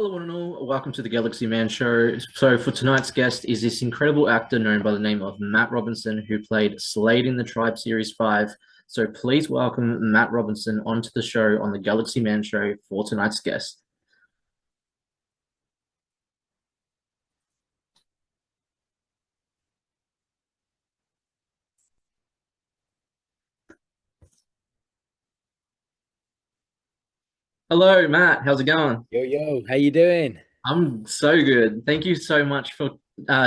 Hello, one and all. Welcome to the Galaxy Man Show. So, for tonight's guest is this incredible actor known by the name of Matt Robinson, who played Slade in the Tribe Series 5. So, please welcome Matt Robinson onto the show on the Galaxy Man Show for tonight's guest. Hello, Matt. How's it going? Yo, yo, how you doing? I'm so good. Thank you so much for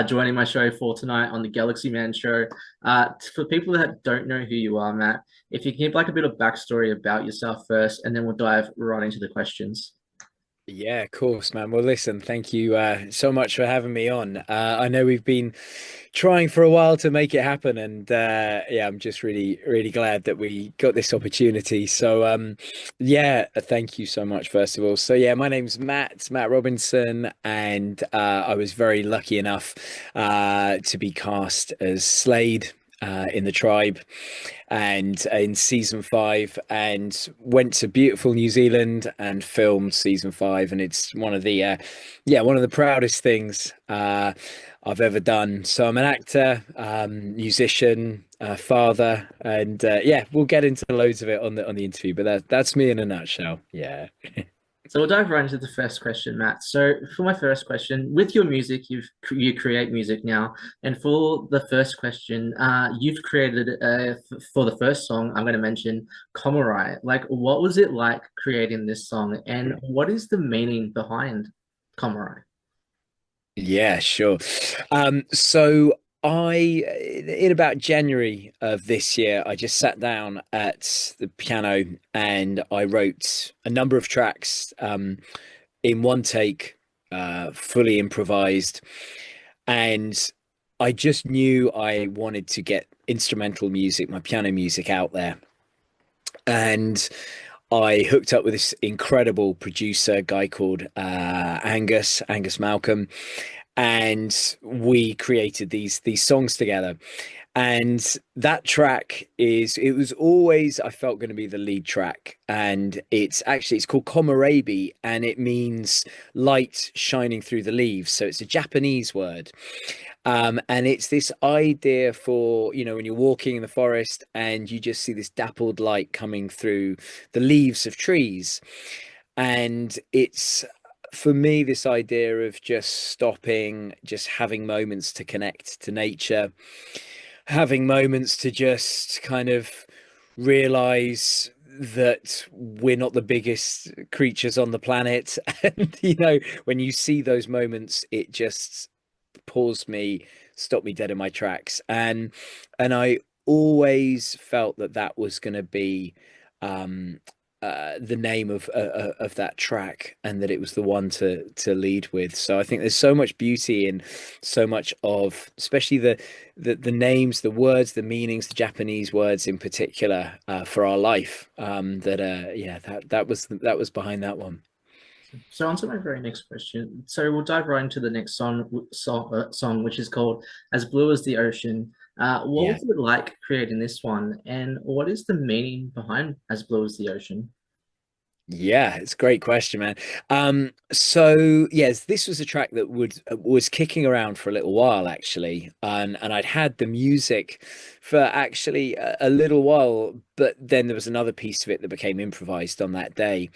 joining my show for tonight on the Galaxy Man Show. For people that don't know who you are, Matt, if you can give like a bit of backstory about yourself first, and then we'll dive right into the questions. Yeah, of course, man. Well, listen, thank you so much for having me on. I know we've been trying for a while to make it happen, and yeah, I'm just really, really glad that we got this opportunity. Yeah, thank you so much, first of all. So, yeah, my name's Matt Robinson, and I was very lucky enough to be cast as Slade in the tribe and in season 5 and went to beautiful New Zealand and filmed season 5, and it's one of the one of the proudest things I've ever done. So I'm an actor, musician, father, and yeah, we'll get into loads of it on the interview, but that's me in a nutshell. Yeah. So we'll dive right into the first question, Matt. So for my first question, with your music, you create music now, and for the first question, you've created for the first song I'm going to mention, Komarai. Like, what was it like creating this song, and what is the meaning behind Komarai? Yeah, sure. So in about January of this year, I just sat down at the piano and I wrote a number of tracks, in one take, fully improvised. And I just knew I wanted to get instrumental music, my piano music out there. And I hooked up with this incredible producer guy called Angus Malcolm, and we created these songs together. And that track it was always, I felt, going to be the lead track. And it's called Komorebi, and it means light shining through the leaves. So it's a Japanese word. And it's this idea for, when you're walking in the forest and you just see this dappled light coming through the leaves of trees. And it's, for me, this idea of just stopping, just having moments to connect to nature, having moments to just kind of realize that we're not the biggest creatures on the planet. And, when you see those moments, it just paused me, stopped me dead in my tracks. And I always felt that that was going to be um the name of that track, and that it was the one to lead with. So I think there's so much beauty in so much of, especially the names, the words, the meanings, the Japanese words in particular, for our life. That Yeah, that was behind that one. So on to my very next question. So we'll dive right into the next song, which is called "As Blue as the Ocean." What Yeah. was it like creating this one, and what is the meaning behind "As Blue as the Ocean"? Yeah, it's a great question, man. So yes, this was a track that was kicking around for a little while actually, and I'd had the music for actually a little while, but then there was another piece of it that became improvised on that day.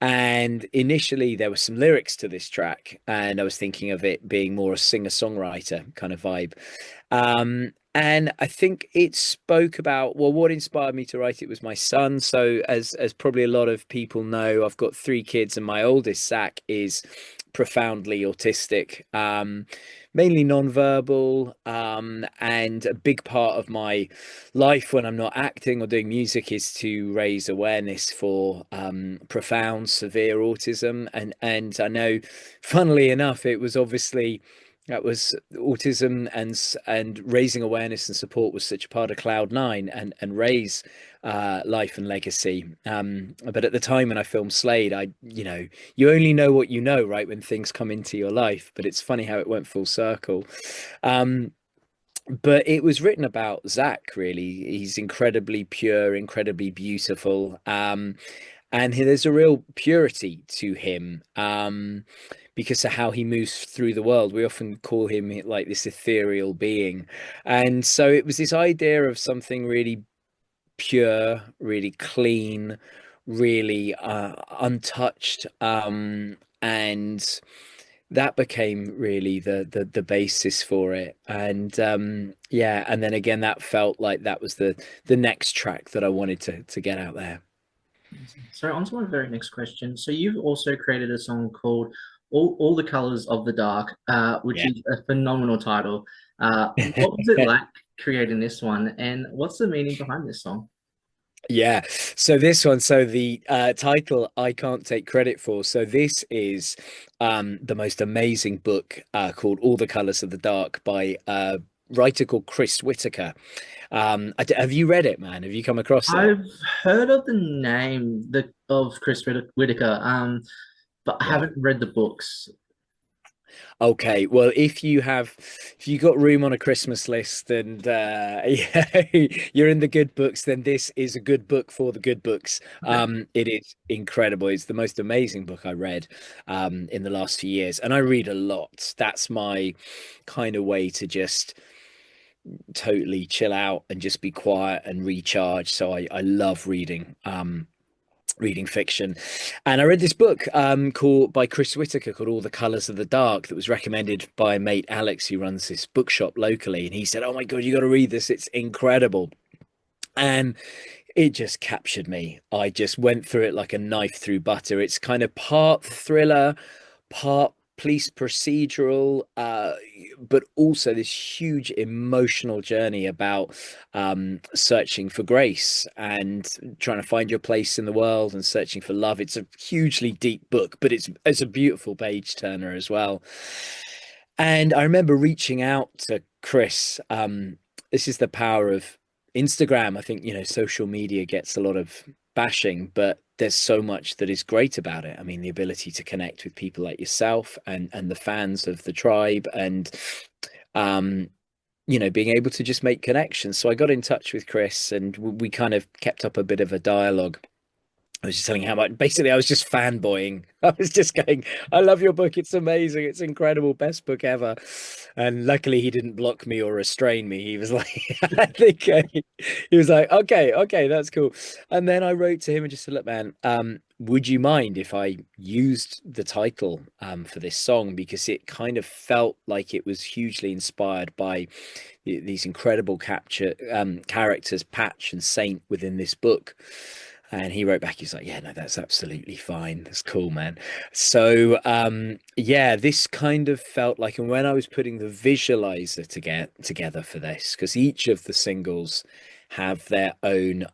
And initially, there were some lyrics to this track, and I was thinking of it being more a singer-songwriter kind of vibe. And I think it spoke about, well, what inspired me to write it was my son. So as probably a lot of people know, I've got 3 kids, and my oldest, Zach, is profoundly autistic, mainly nonverbal. And a big part of my life when I'm not acting or doing music is to raise awareness for profound, severe autism. And I know, funnily enough, it was obviously that was autism, and raising awareness and support was such a part of Cloud9 and Ray's life and legacy. But at the time when I filmed Slade, you only know what you know, right? When things come into your life. But it's funny how it went full circle. Um, but it was written about Zach, really. He's incredibly pure, incredibly beautiful. and there's a real purity to him. Because of how he moves through the world. We often call him like this ethereal being. And so it was this idea of something really pure, really clean, really untouched. And that became really the basis for it. And yeah, and then again that felt like that was the next track that I wanted to get out there. So on to my very next question. So you've also created a song called All the Colors of the Dark, which Yeah. is a phenomenal title. What was it like creating this one, and what's the meaning behind this song? Yeah. So this one, so the title I can't take credit for. So this is the most amazing book called All the Colors of the Dark by a writer called Chris Whitaker. Have you read it, man? Have you come across it? I've heard of the name of Chris Whitaker, but I Yeah. haven't read the books. Okay, well, if you got room on a Christmas list and yeah, you're in the good books, then this is a good book for the good books. Okay. It is incredible. It's the most amazing book I read in the last few years, and I read a lot. That's my kind of way to just totally chill out and just be quiet and recharge. So I love reading. Reading fiction. And I read this book called by Chris Whitaker called All the Colors of the Dark that was recommended by mate Alex who runs this bookshop locally. And he said, "Oh my God, you got to read this. It's incredible." And it just captured me. I just went through it like a knife through butter. It's kind of part thriller, part police procedural, but also this huge emotional journey about searching for grace and trying to find your place in the world and searching for love. It's a hugely deep book, but it's a beautiful page turner as well. And I remember reaching out to Chris. This is the power of Instagram. I think, social media gets a lot of bashing, but there's so much that is great about it. I mean, the ability to connect with people like yourself and the fans of the tribe and um being able to just make connections. So I got in touch with Chris and we kind of kept up a bit of a dialogue. I was just telling you how much basically I was just fanboying. I was just going, I love your book. It's amazing. It's incredible. Best book ever. And luckily he didn't block me or restrain me. He was like, I think he was like, okay, that's cool. And then I wrote to him and just said, look, man, would you mind if I used the title for this song? Because it kind of felt like it was hugely inspired by these incredible capture characters, Patch and Saint within this book. And he wrote back, he's like, yeah, no, that's absolutely fine. That's cool, man. So, yeah, this kind of felt like, and when I was putting the visualizer together for this, because each of the singles have their own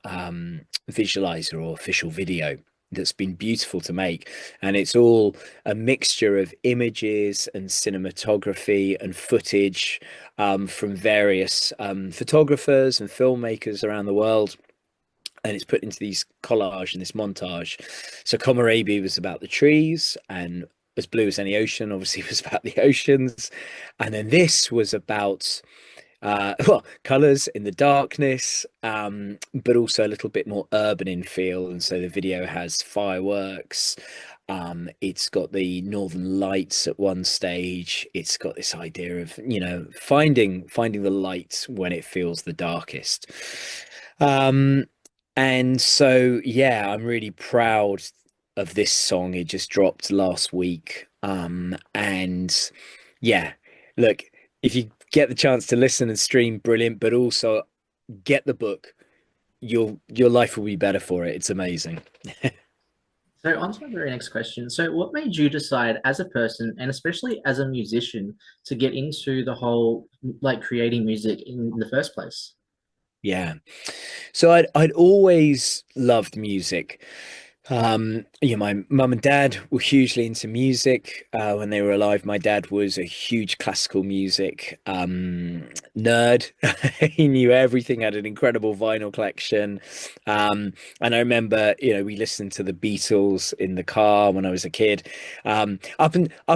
visualizer or official video that's been beautiful to make. And it's all a mixture of images and cinematography and footage from various photographers and filmmakers around the world, and it's put into these collage and this montage. So Komorebi was about the trees, and As Blue as Any Ocean obviously was about the oceans, and then this was about well, colors in the darkness, but also a little bit more urban in feel. And so the video has fireworks. It's got the northern lights at one stage. It's got this idea of, finding the light when it feels the darkest. Um, and so, yeah, I'm really proud of this song. It just dropped last week. And yeah, look, if you get the chance to listen and stream, brilliant, but also get the book. Your life will be better for it. It's amazing. So on to my very next question. So what made you decide as a person and especially as a musician to get into the whole like creating music in the first place? Yeah. So I'd always loved music. My mum and dad were hugely into music when they were alive. My dad was a huge classical music nerd. He knew everything, had an incredible vinyl collection. And I remember, we listened to the Beatles in the car when I was a kid. Up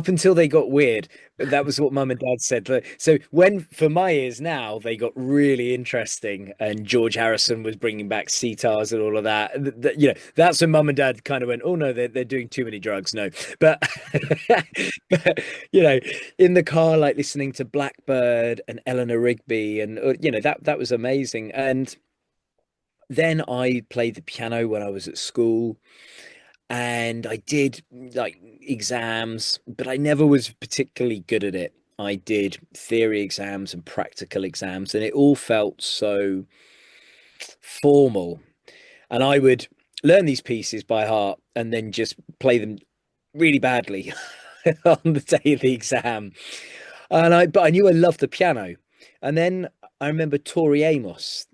until they got weird. That was what mum and dad said. So when, for my ears now, they got really interesting, and George Harrison was bringing back sitars and all of that. That's when mum and dad kind of went, "Oh no, they're doing too many drugs." No, but, but you know, in the car, like listening to Blackbird and Eleanor Rigby, and that was amazing. And then I played the piano when I was at school, and I did like exams, but I never was particularly good at it. I did theory exams and practical exams, and it all felt so formal. And I would learn these pieces by heart and then just play them really badly on the day of the exam. But I knew I loved the piano. And then I remember Tori Amos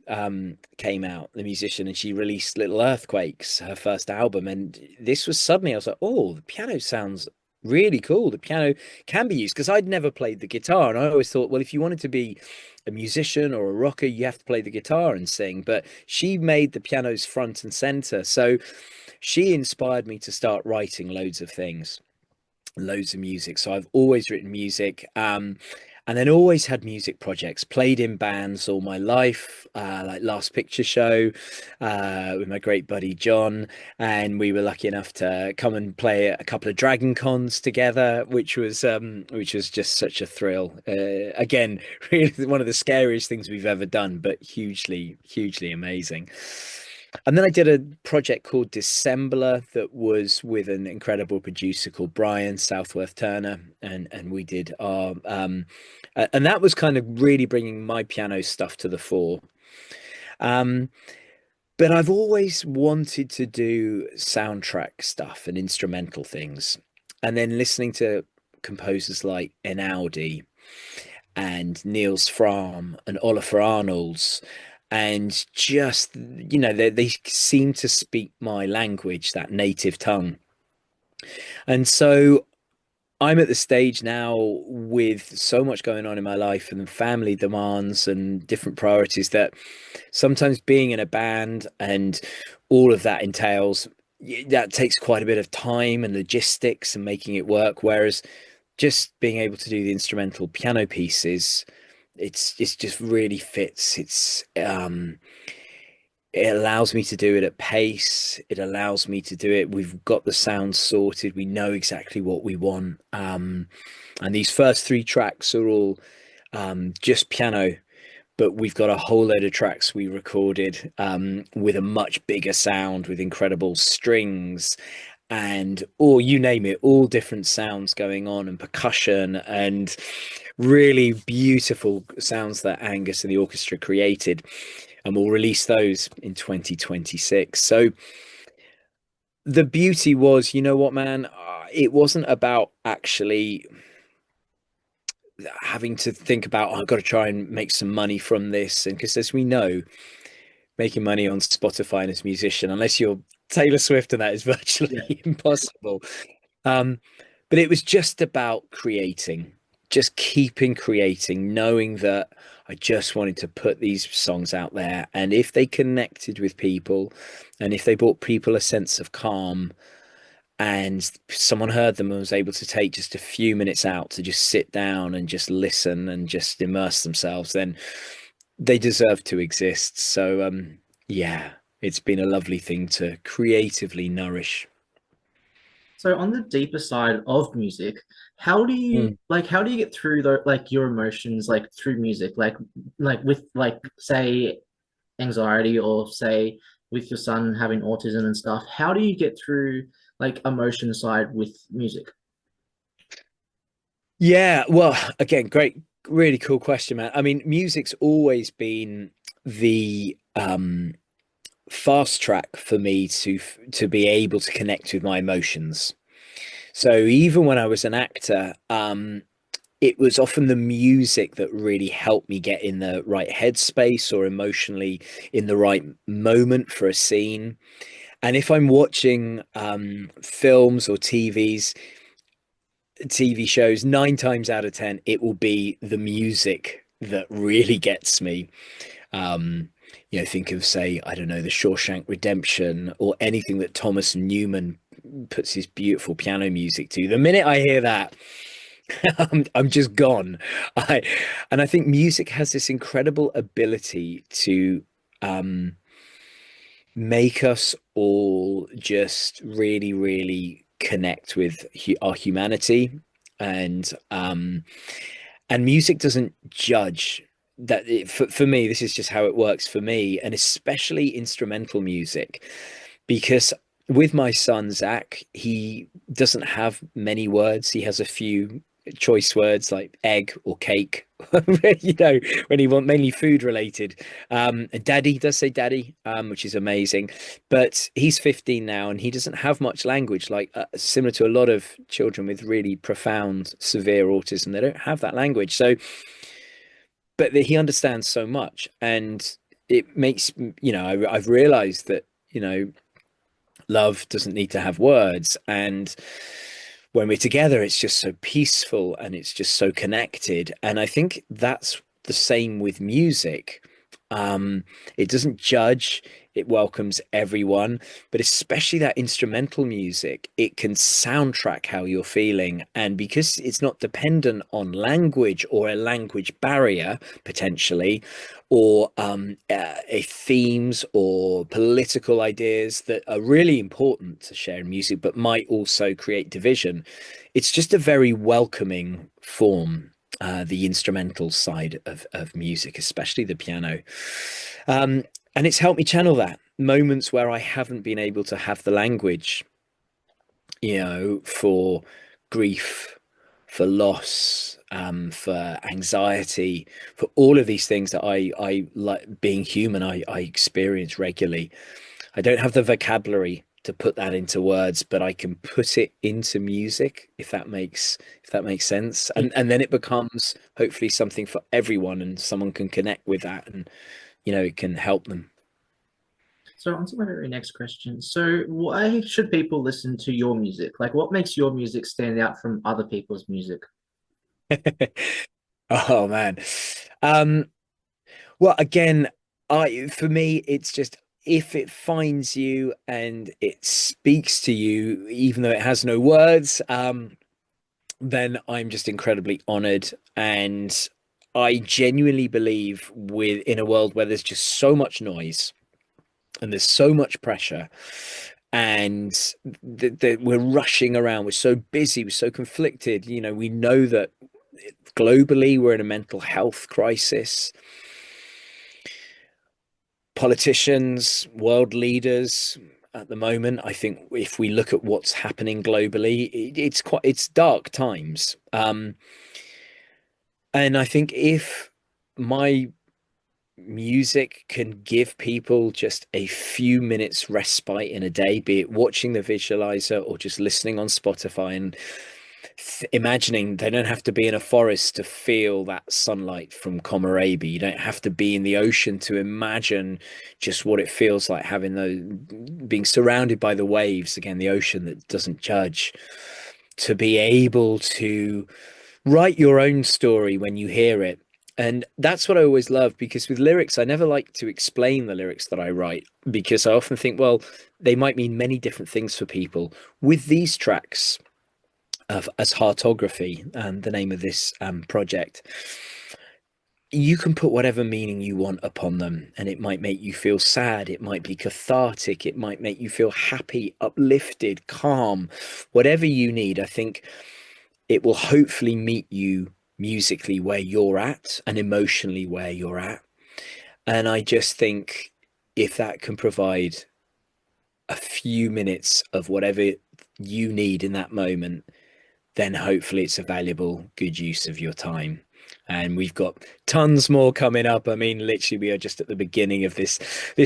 came out, the musician, and she released Little Earthquakes, her first album. And this was suddenly, I was like, oh, the piano sounds really cool. The piano can be used because I'd never played the guitar. And I always thought, well, if you wanted to be a musician or a rocker, you have to play the guitar and sing. But she made the pianos front and center. So she inspired me to start writing loads of things, loads of music. So I've always written music, and then always had music projects, played in bands all my life, like Last Picture Show, with my great buddy John. And we were lucky enough to come and play a couple of Dragon Cons together, which was just such a thrill. Again, really one of the scariest things we've ever done, but hugely, hugely amazing. And then I did a project called Dissembler that was with an incredible producer called Brian Southworth Turner, and we did our and that was kind of really bringing my piano stuff to the fore. Um, but I've always wanted to do soundtrack stuff and instrumental things, and then listening to composers like Einaudi and Niels Frahm and Olafur Arnalds, and just they seem to speak my language, that native tongue. And so I'm at the stage now with so much going on in my life and family demands and different priorities that sometimes being in a band and all of that entails, that takes quite a bit of time and logistics and making it work. Whereas just being able to do the instrumental piano pieces, it's just really fits. It allows me to do it at pace. It allows me to do it. We've got the sound sorted. We know exactly what we want. And these first three tracks are all just piano, but we've got a whole load of tracks we recorded with a much bigger sound, with incredible strings and or you name it, all different sounds going on and percussion and really beautiful sounds that Angus and the orchestra created. And we'll release those in 2026. So the beauty was, you know what, man, it wasn't about actually having to think about, oh, I've got to try and make some money from this. And because as we know, making money on Spotify and as a musician, unless you're Taylor Swift, and that is Yeah. virtually impossible. Um, but it was just about creating, just keeping creating, knowing that I just wanted to put these songs out there. And if they connected with people, and if they brought people a sense of calm, and someone heard them and was able to take just a few minutes out to just sit down and just listen and just immerse themselves, then they deserve to exist. So, yeah, it's been a lovely thing to creatively nourish. So on the deeper side of music, Mm. how do you get through your emotions like through music? Like with like say anxiety or say with your son having autism and stuff, how do you get through like emotion side with music? Yeah, well, again, great, really cool question, man. I mean, music's always been the fast track for me to be able to connect with my emotions. So even when I was an actor, it was often the music that really helped me get in the right headspace or emotionally in the right moment for a scene. And if I'm watching films or TV shows, 9 times out of 10, it will be the music that really gets me. Um, think of, say, I don't know, The Shawshank Redemption or anything that Thomas Newman puts his beautiful piano music to. The minute I hear that, I'm just gone. I and I think music has this incredible ability to make us all just really, really connect with our humanity, and music doesn't judge. For me, this is just how it works for me, and especially instrumental music, because with my son Zach, he doesn't have many words. He has a few choice words like egg or cake, you know, when he want mainly food related. And daddy does say daddy, which is amazing. But he's 15 now, and he doesn't have much language, like similar to a lot of children with really profound, severe autism. They don't have that language. So, but he understands so much, and it makes, you know, I've realized that, you know, love doesn't need to have words, and when we're together it's just so peaceful and it's just so connected. And I think that's the same with music. It doesn't judge, it welcomes everyone, but especially that instrumental music, it can soundtrack how you're feeling. And because it's not dependent on language or a language barrier, potentially, or themes or political ideas that are really important to share in music, but might also create division, it's just a very welcoming form, the instrumental side of music, especially the piano. Um, and it's helped me channel that moments where I haven't been able to have the language, you know, for grief, for loss, for anxiety, for all of these things that I like being human, I experience regularly. I don't have the vocabulary to put that into words, but I can put it into music, if that makes sense. And then it becomes hopefully something for everyone, and someone can connect with that, and you know, it can help them. So on to my very next question. So why should people listen to your music? Like, what makes your music stand out from other people's music? Oh man. Um, well, again, I for me, it's just if it finds you and it speaks to you, even though it has no words, then I'm just incredibly honored. And I genuinely believe with in a world where there's just so much noise and there's so much pressure, and we're rushing around, we're so busy, we're so conflicted. You know, we know that globally we're in a mental health crisis. Politicians, world leaders at the moment, I think if we look at what's happening globally, it's dark times. And I think if my music can give people just a few minutes respite in a day, be it watching the visualizer or just listening on Spotify, and imagining they don't have to be in a forest to feel that sunlight from Komorebi. You don't have to be in the ocean to imagine just what it feels like having those, being surrounded by the waves, again, the ocean that doesn't judge, to be able to write your own story when you hear it. And that's what I always love, because with lyrics, I never like to explain the lyrics that I write, because I often think, well, they might mean many different things for people. With these tracks, as Heartography, the name of this project, you can put whatever meaning you want upon them, and it might make you feel sad, it might be cathartic, it might make you feel happy, uplifted, calm, whatever you need. I think it will hopefully meet you musically where you're at and emotionally where you're at. And I just think if that can provide a few minutes of whatever you need in that moment, then hopefully it's a valuable, good use of your time. And we've got tons more coming up. I mean, literally, we are just at the beginning of this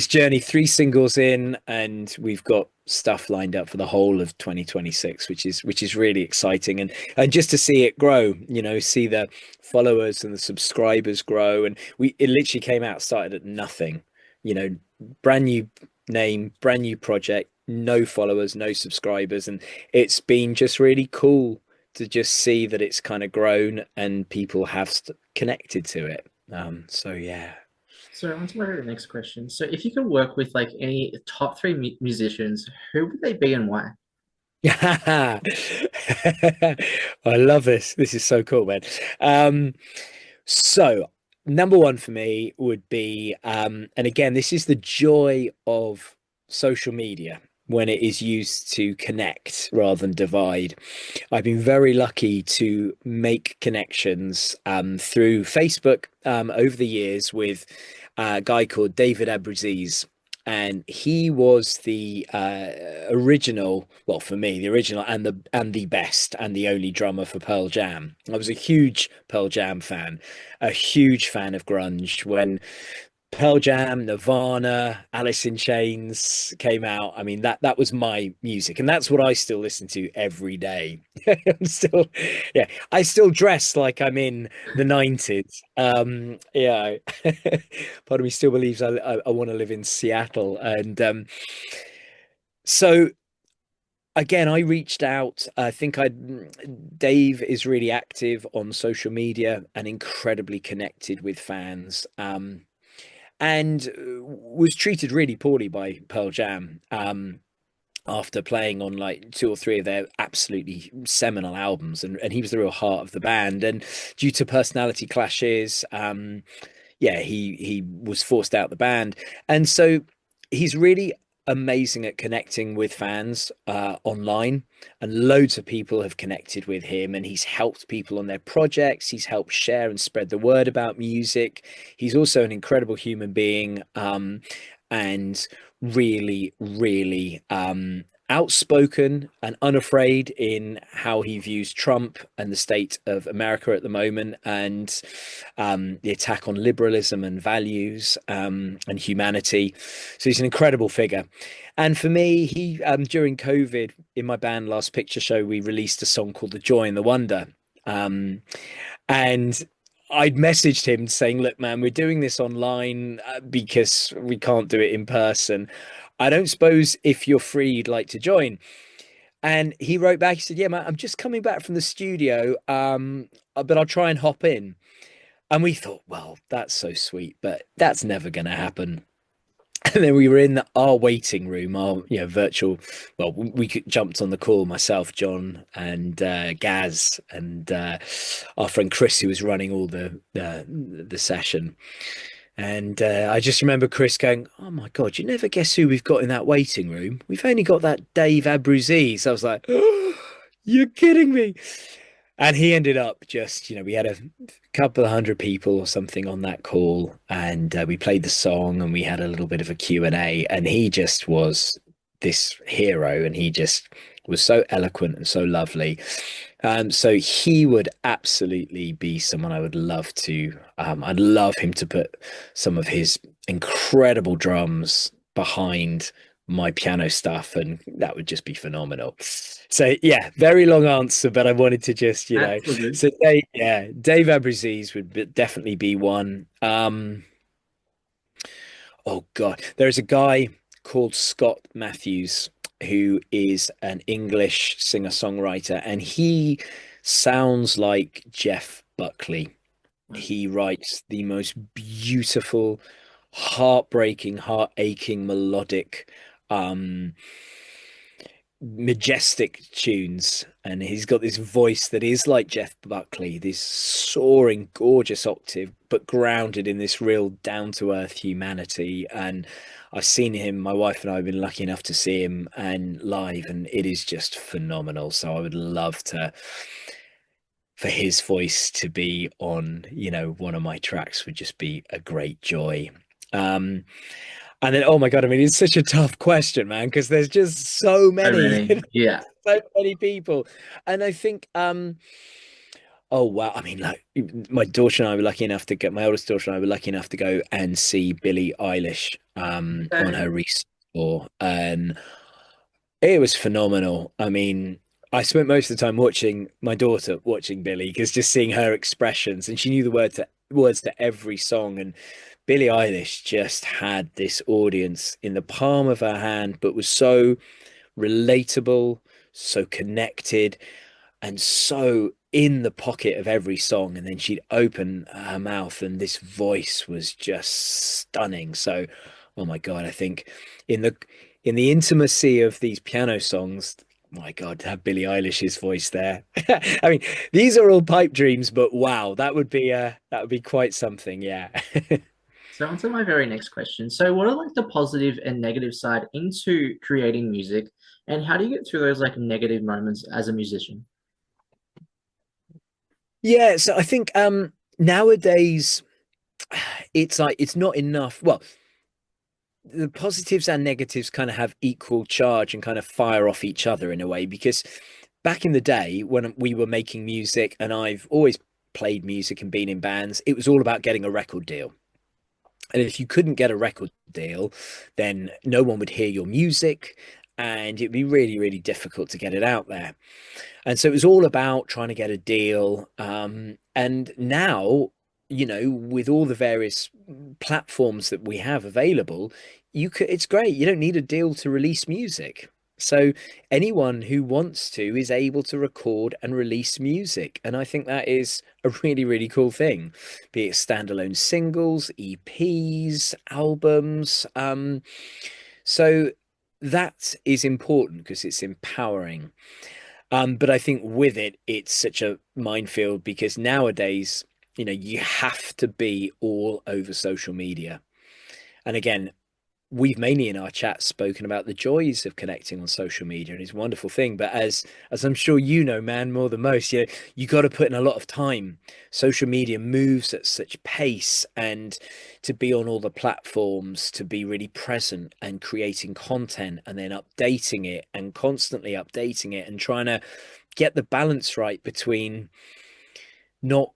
journey. 3 singles in, and we've got stuff lined up for the whole of 2026, which is really exciting. And just to see it grow, you know, see the followers and the subscribers grow. And it literally came out, started at nothing, you know, brand new name, brand new project, no followers, no subscribers, and it's been just really cool to just see that it's kind of grown and people have connected to it. So yeah. So on to my very next question. So if you could work with like any top three musicians, who would they be and why? I love this. This is so cool, man. Um, so number one for me would be, and again, this is the joy of social media when it is used to connect rather than divide. I've been very lucky to make connections through Facebook over the years with a guy called David Abruzese. And he was the original, well, for me, the original and the best and the only drummer for Pearl Jam. I was a huge Pearl Jam fan, a huge fan of grunge when Pearl Jam, Nirvana, Alice in Chains came out. I mean, that was my music, and that's what I still listen to every day. I'm still, yeah, I still dress like I'm in the 90s. Yeah, part of me still believes I want to live in Seattle, and so again, I reached out. I think I Dave is really active on social media and incredibly connected with fans. And was treated really poorly by Pearl Jam after playing on like two or three of their absolutely seminal albums, and he was the real heart of the band. And due to personality clashes, yeah, he was forced out the band, and so he's really amazing at connecting with fans online, and loads of people have connected with him, and he's helped people on their projects. He's helped share and spread the word about music. He's also an incredible human being, and really, really outspoken and unafraid in how he views Trump and the state of America at the moment, and the attack on liberalism and values and humanity. So he's an incredible figure. And for me, he during COVID in my band Last Picture Show, we released a song called "The Joy and the Wonder," and I'd messaged him saying, "Look, man, we're doing this online because we can't do it in person. I don't suppose if you're free, you'd like to join." And he wrote back, he said, "Yeah, man, I'm just coming back from the studio, but I'll try and hop in." And we thought, well, that's so sweet, but that's never going to happen. And then we were in our waiting room, our virtual. Well, jumped on the call, myself, John, and Gaz, and our friend Chris, who was running all the session. And I just remember Chris going, "Oh my God, you never guess who we've got in that waiting room? We've only got that Dave Abruzzi." I was like, "Oh, you're kidding me." And he ended up just, we had a couple of hundred people or something on that call, and we played the song, and we had a little bit of a Q&A, and he just was this hero, and he just was so eloquent and so lovely. So he would absolutely be someone I would love to. I'd love him to put some of his incredible drums behind my piano stuff, and that would just be phenomenal. So yeah, very long answer, but I wanted to just, That's all good. so Dave Abruzzi would definitely be one. Oh God, there's a guy called Scott Matthews who is an English singer-songwriter, and he sounds like Jeff Buckley. He writes the most beautiful, heartbreaking, heart-aching, melodic, um, majestic tunes. And he's got this voice that is like Jeff Buckley, this soaring, gorgeous octave, but grounded in this real down-to-earth humanity. And I've seen him, my wife and I have been lucky enough to see him and live, and it is just phenomenal. So I would love to for his voice to be on, one of my tracks would just be a great joy. Um, and then, oh my God, I mean, it's such a tough question, man, because there's just so So many, many. Yeah. so many people. And I think, oh wow, I mean, like my daughter and I were lucky enough to get my oldest daughter and I were lucky enough to go and see Billie Eilish on Okay. her recent tour, and it was phenomenal. I mean, I spent most of the time watching my daughter watching Billie, because just seeing her expressions, and she knew the words to every song. And Billie Eilish just had this audience in the palm of her hand, but was so relatable, so connected, and so in the pocket of every song. And then she'd open her mouth, and this voice was just stunning. So, oh my God, I think in the intimacy of these piano songs, my God, to have Billie Eilish's voice there. I mean, these are all pipe dreams, but wow, that would be quite something, yeah. So on to my very next question. So what are like the positive and negative side into creating music, and how do you get through those like negative moments as a musician? Yeah, so I think nowadays it's like it's not enough. Well, the positives and negatives kind of have equal charge and kind of fire off each other in a way because back in the day when we were making music and I've always played music and been in bands, it was all about getting a record deal. And if you couldn't get a record deal, then no one would hear your music and it'd be really, really difficult to get it out there. And so it was all about trying to get a deal. And now, with all the various platforms that we have available, it's great. You don't need a deal to release music. So anyone who wants to is able to record and release music. And I think that is a really, really cool thing, be it standalone singles, EPs, albums. So that is important because it's empowering. But I think with it, it's such a minefield because nowadays, you have to be all over social media. And again, we've mainly in our chat spoken about the joys of connecting on social media and it's a wonderful thing. But as I'm sure you know, man, more than most, you got to put in a lot of time. Social media moves at such pace, and to be on all the platforms, to be really present and creating content and then updating it and constantly updating it and trying to get the balance right between not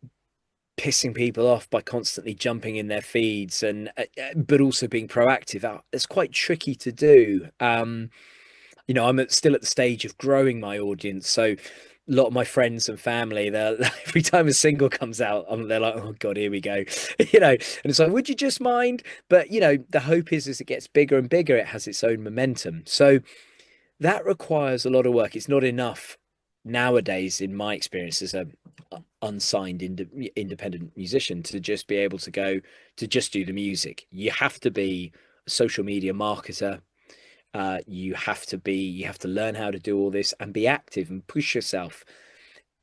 pissing people off by constantly jumping in their feeds and but also being proactive. It's quite tricky to do. Still at the stage of growing my audience, so a lot of my friends and family, they're every time a single comes out, they're like, oh god, here we go. And it's like, would you just mind? But the hope is as it gets bigger and bigger, it has its own momentum. So that requires a lot of work. It's not enough nowadays, in my experience, as a unsigned independent musician to just be able to go to just do the music. You have to be a social media marketer. You have to learn how to do all this and be active and push yourself.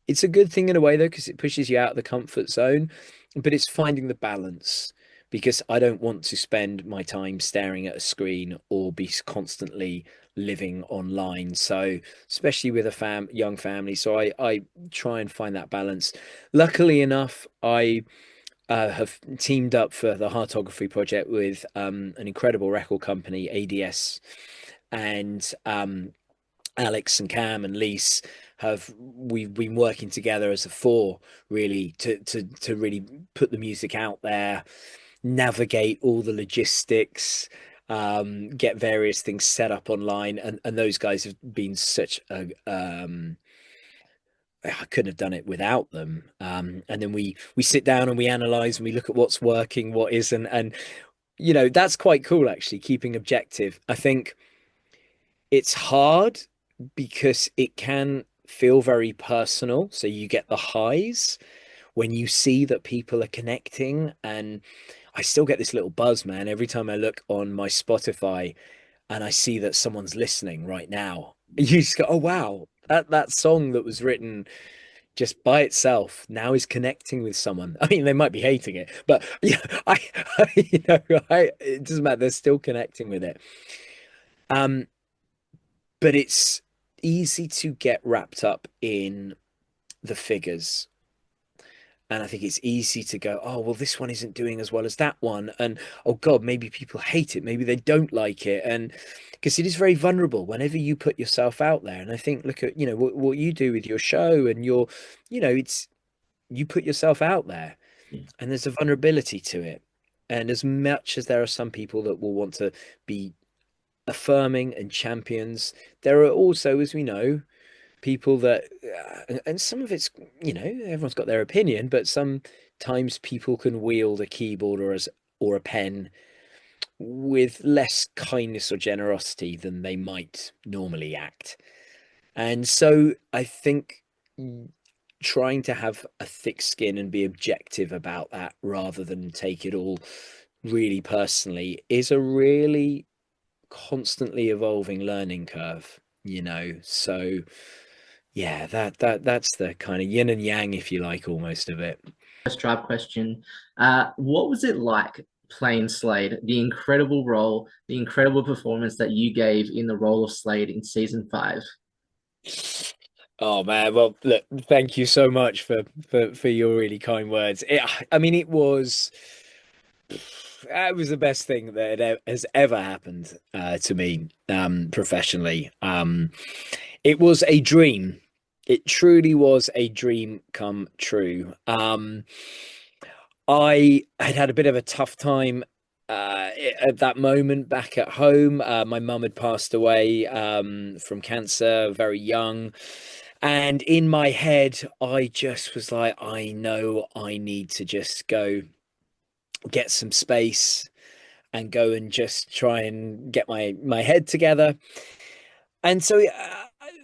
It's a good thing in a way though, because it pushes you out of the comfort zone, but it's finding the balance because I don't want to spend my time staring at a screen or be constantly living online. So, especially with a young family, so I try and find that balance. Luckily enough, I have teamed up for the Heartography project with an incredible record company, ADS, and Alex and Cam and Lise we've been working together as a four really to really put the music out there, navigate all the logistics, get various things set up online, and those guys have been such a I couldn't have done it without them. And then we sit down and we analyze and we look at what's working, what isn't, and that's quite cool actually, keeping objective. I think it's hard because it can feel very personal. So you get the highs when you see that people are connecting. And I still get this little buzz, man, every time I look on my Spotify and I see that someone's listening right now. You just go, oh, wow, that song that was written just by itself now is connecting with someone. I mean, they might be hating it, but yeah, it doesn't matter. They're still connecting with it. Um, but it's easy to get wrapped up in the figures. And I think it's easy to go, oh, well, this one isn't doing as well as that one. And oh, God, maybe people hate it. Maybe they don't like it. And because it is very vulnerable whenever you put yourself out there. And I think, look at, what you do with your show and it's you put yourself out there Yeah. and there's a vulnerability to it. And as much as there are some people that will want to be affirming and champions, there are also, as we know, people that, and some of it's, everyone's got their opinion, but sometimes people can wield a keyboard or a pen with less kindness or generosity than they might normally act. And so I think trying to have a thick skin and be objective about that rather than take it all really personally is a really constantly evolving learning curve. So yeah, that's the kind of yin and yang, if you like, almost of it. First tribe question. What was it like playing Slade, the incredible role, the incredible performance that you gave in the role of Slade in season five. Oh man, well, look, thank you so much for your really kind words. I mean, it was the best thing that has ever happened to me professionally. It was a dream. It truly was a dream come true. I had had a bit of a tough time at that moment back at home. My mum had passed away from cancer very young. And in my head, I just was like, I know I need to just go get some space and go and just try and get my head together. And so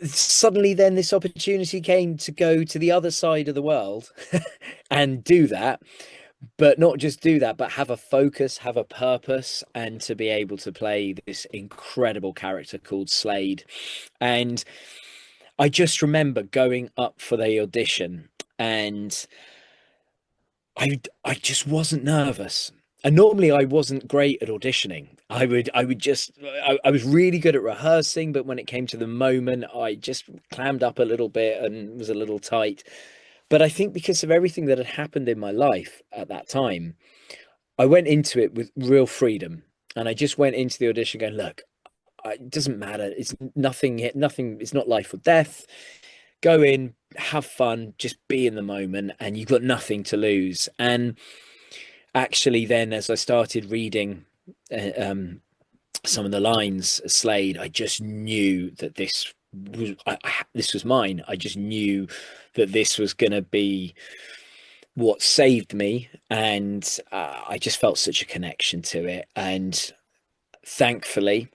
suddenly then this opportunity came to go to the other side of the world and do that, but not just do that, but have a focus, have a purpose, and to be able to play this incredible character called Slade. And I just remember going up for the audition, and I just wasn't nervous. And normally I wasn't great at auditioning. I was really good at rehearsing, but when it came to the moment, I just clammed up a little bit and was a little tight. But I think because of everything that had happened in my life at that time, I went into it with real freedom. And I just went into the audition going, look, it doesn't matter. It's nothing. It's not life or death. Go in, have fun, just be in the moment, and you've got nothing to lose. And actually, then as I started reading some of the lines, Slade, I just knew that this was mine. I just knew that this was going to be what saved me, and I just felt such a connection to it. And thankfully,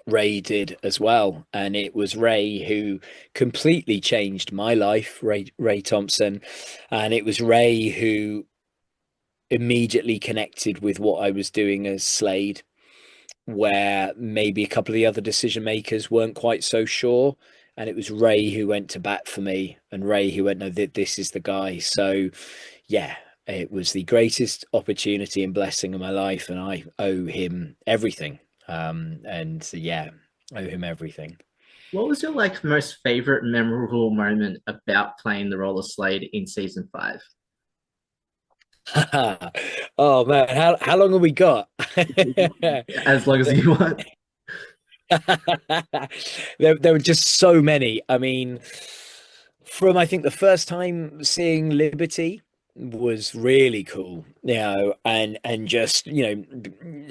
Ray did as well, and it was Ray who completely changed my life. Ray Thompson, and it was Ray who immediately connected with what I was doing as Slade, where maybe a couple of the other decision makers weren't quite so sure. And it was Ray who went to bat for me, and Ray who went, no, this is the guy. So, yeah, it was the greatest opportunity and blessing of my life, and I owe him everything. And yeah, owe him everything. What was your like most favorite memorable moment about playing the role of Slade in season five? Oh man, how long have we got? As long as you want. There were just so many. I mean, from I think the first time seeing Liberty was really cool, and just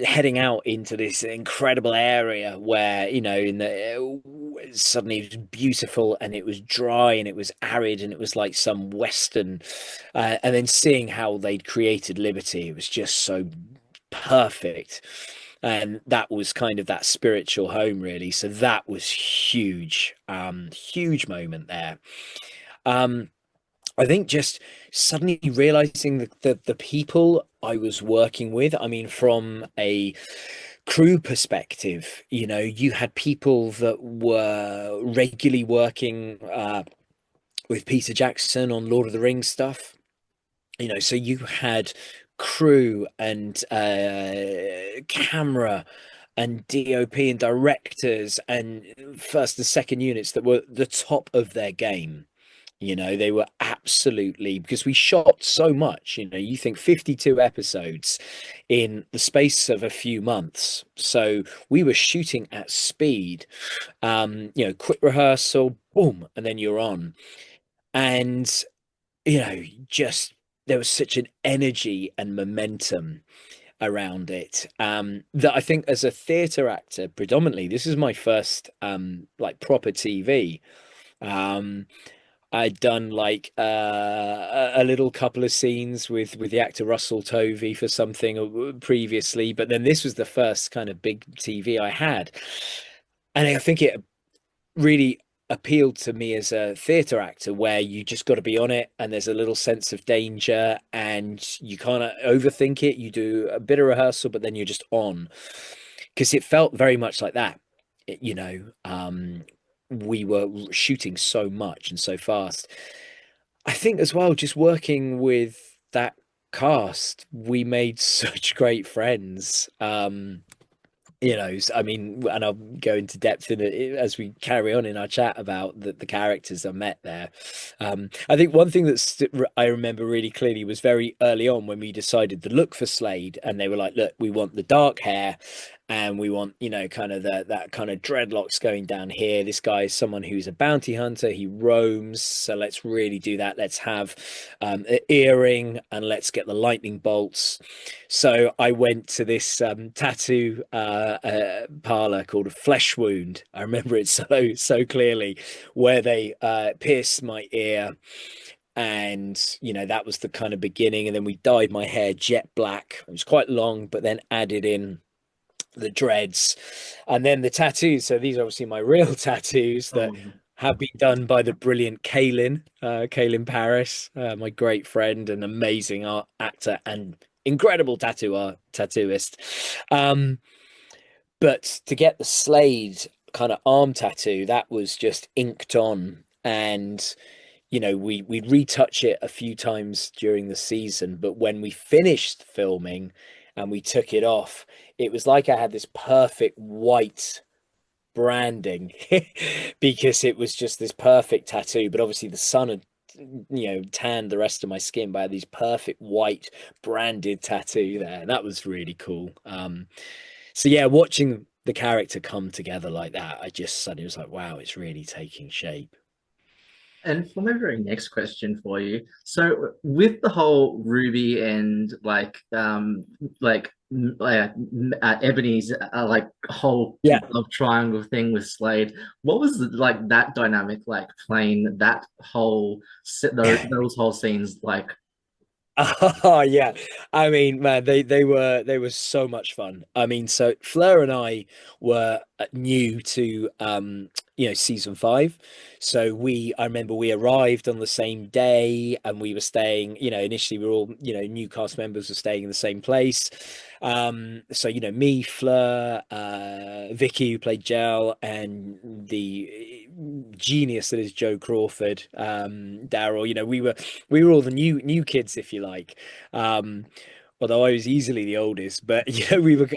heading out into this incredible area where in the suddenly it was beautiful and it was dry and it was arid and it was like some western, and then seeing how they'd created Liberty, it was just so perfect. And that was kind of that spiritual home, really. So that was huge, huge moment there. Um, I think just suddenly realizing the people I was working with, I mean, from a crew perspective, you had people that were regularly working with Peter Jackson on Lord of the Rings stuff. So you had crew and camera and DOP and directors and first and second units that were the top of their game. They were absolutely, because we shot so much, you think 52 episodes in the space of a few months. So we were shooting at speed, quick rehearsal, boom, and then you're on. And, just there was such an energy and momentum around it, that I think as a theatre actor, predominantly, this is my first like proper TV. Um, I'd done like a little couple of scenes with the actor Russell Tovey for something previously, but then this was the first kind of big TV I had, and I think it really appealed to me as a theatre actor, where you just got to be on it, and there's a little sense of danger, and you can't overthink it. You do a bit of rehearsal, but then you're just on, because it felt very much like that. It- you know, um, we were shooting so much and so fast. I think as well, just working with that. cast, we made such great friends. I mean, and I'll go into depth in it as we carry on in our chat about the characters I met there. I think one thing I remember really clearly was very early on when we decided the look for Slade, and they were like, "Look, we want the dark hair, and we want, kind of that kind of dreadlocks going down here. This guy is someone who's a bounty hunter. He roams, so let's really do that. Let's have an earring, and let's get the lightning bolts." So I went to this tattoo parlor called a Flesh Wound. I remember it so clearly, where they pierced my ear, and that was the kind of beginning. And then we dyed my hair jet black. It was quite long, but then added in the dreads, and then the tattoos. So these are obviously my real tattoos that Oh, have been done by the brilliant Kaylin Paris, my great friend and amazing art actor and incredible tattooist. Um, but to get the Slade kind of arm tattoo, that was just inked on, and we'd retouch it a few times during the season, but when we finished filming and we took it off, it was like I had this perfect white branding because it was just this perfect tattoo. But obviously the sun had tanned the rest of my skin, by these perfect white branded tattoo there. And that was really cool. So yeah, watching the character come together like that, I just suddenly was like, wow, it's really taking shape. and for my very next question for you, so with the whole Ruby and Ebony's like whole Yeah. love triangle thing with Slade, what was like that dynamic like playing that whole those whole scenes like? Oh yeah. I mean, man, they were so much fun. I mean, so Fleur and I were new to season 5. So I remember we arrived on the same day, and we were staying, initially we were all, new cast members were staying in the same place. So me, Fleur, Vicky who played Gel, and the genius that is Joe Crawford, Daryl, we were all the new kids, if you like. Um, Although I was easily the oldest, but we were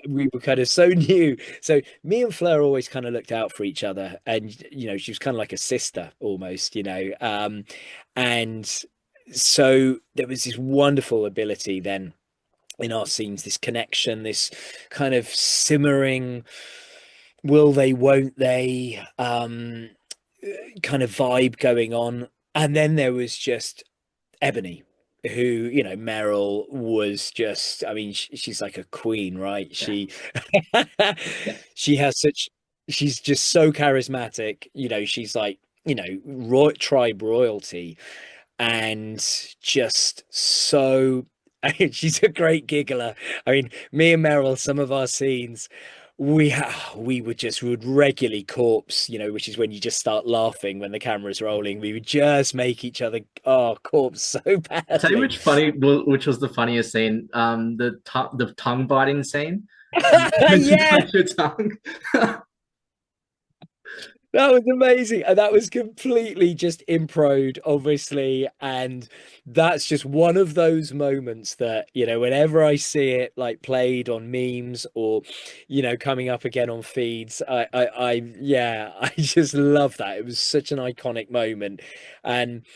kind of so new. So me and Fleur always kind of looked out for each other, and she was kind of like a sister almost. And so there was this wonderful ability then in our scenes, this connection, this kind of simmering, will they, won't they, kind of vibe going on. And then there was just Ebony, who, Meryl was just, I mean, she's like a queen, right? Yeah, yeah. She has such, she's just so charismatic. She's like, tribe royalty, and just so, I mean, she's a great giggler. I mean, me and Meryl, some of our scenes, we would regularly corpse, which is when you just start laughing when the camera's rolling. We would just make each other corpse so Tell you badly. which was the funniest scene. The tongue biting scene. When she Yeah, bites your tongue. that was amazing. And that was completely just improv, obviously. And that's just one of those moments that, whenever I see it like played on memes or, coming up again on feeds, yeah, I just love that. It was such an iconic moment. And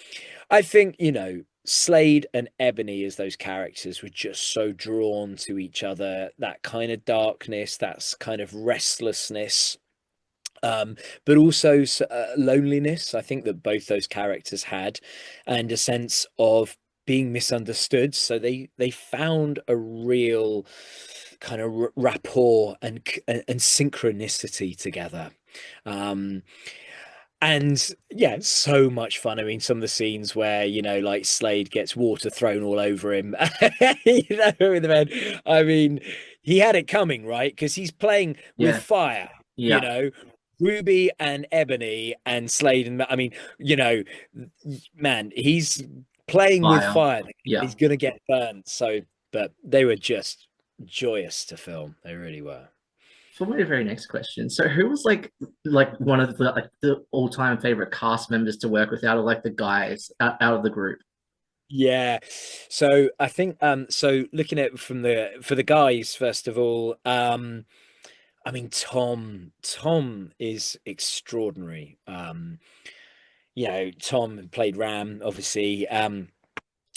I think, Slade and Ebony as those characters were just so drawn to each other. That kind of darkness, that's kind of restlessness, but also loneliness. I think that both those characters had, and a sense of being misunderstood. So they found a real kind of rapport and synchronicity together. Um, and yeah, so much fun. I mean, some of the scenes where, like Slade gets water thrown all over him, with the man. I mean, he had it coming, right? Because he's playing with Yeah, fire, you yeah. know, Ruby and Ebony and Slade. And I mean, man, he's playing with Fire. fire. Yeah. He's going to get burned. So, but they were just joyous to film. They really were. For my very next question, so who was like one of the all-time favorite cast members to work with out of like the guys out of the group? Yeah. So I think so looking at it from the for the guys, first of all, I mean Tom is extraordinary. Tom played Ram, obviously.